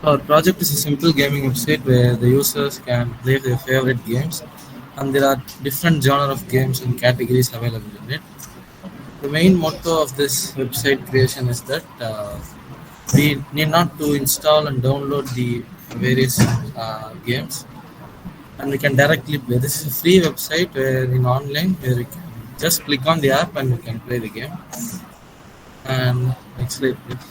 Our project is a simple gaming website where the users can play their favorite games, and there are different genre of games and categories available in it. The main motto of this website creation is that we need not to install and download the various games, and we can directly play. This is a free website where in online where you can just click on the app and you can play the game. And next slide, please.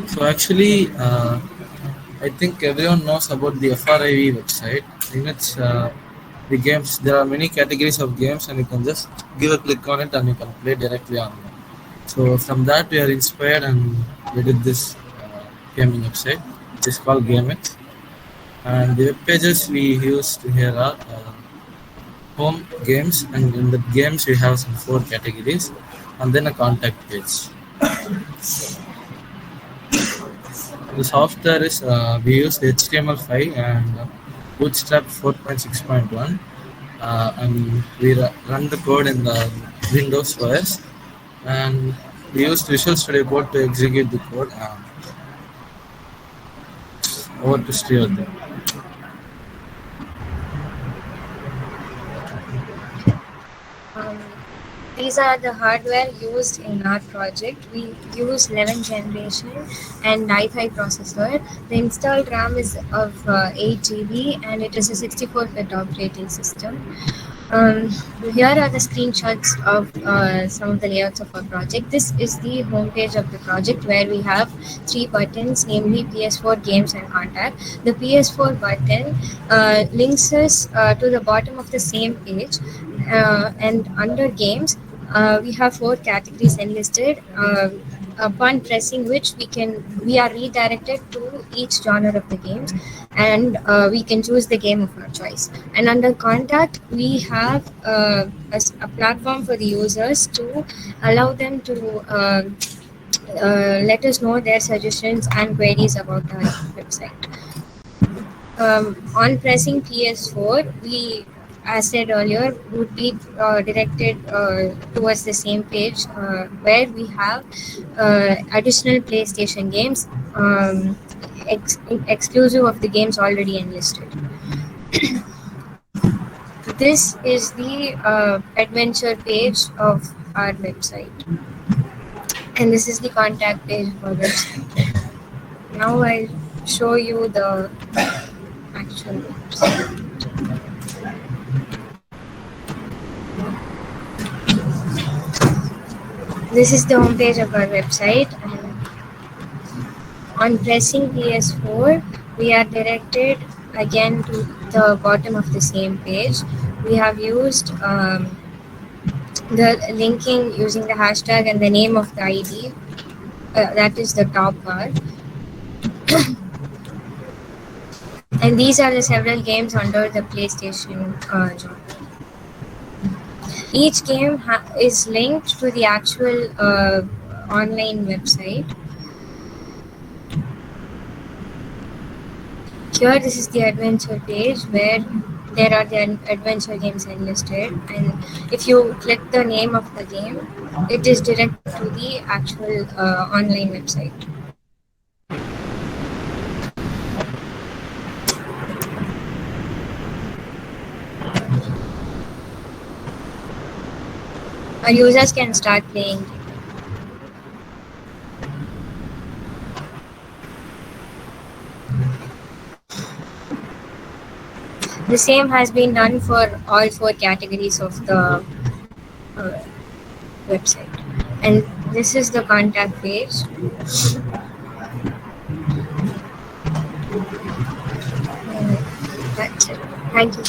So actually, I think everyone knows about the FRIV website. In which the games, there are many categories of games, and you can just give a click on it and you can play directly on them. So from that, we are inspired and we did this gaming website. It's called GameX, and the web pages we used here are home games, and in the games we have some 4 categories, and then a contact page. The software is we use HTML5 and Bootstrap 4.6.1, and we run the code in the Windows OS, and we used Visual Studio Code to execute the code. Over to Srivardhini. Um, these are the hardware used in our project. We use 11th generation and i5 processor. The installed RAM is of 8 GB and it is a 64-bit operating system. Here are the screenshots of some of the layouts of our project. This is the homepage of the project where we have 3 buttons, namely PS4, Games and Contact. The PS4 button links us to the bottom of the same page, and under Games we have 4 categories enlisted. Upon pressing which we are redirected to each genre of the games, and we can choose the game of our choice. And under Contact we have a platform for the users to allow them to let us know their suggestions and queries about our website. On pressing PS4, we, as said earlier, would be directed towards the same page where we have additional PlayStation games exclusive of the games already enlisted. This is the adventure page of our website, and this is the contact page for the website. Now I'll show you the actual website. This is the home page of our website, and on pressing PS4 we are directed again to the bottom of the same page. We have used the linking using the hashtag and the name of the ID, that is the top bar. And these are the several games under the PlayStation genre. Each game is linked to the actual online website. Here, this is the adventure page where there are the adventure games enlisted, and if you click the name of the game, it is directed to the actual online website. Our users can start playing. The same has been done for all 4 categories of the website. And this is the contact page. That's it. Thank you.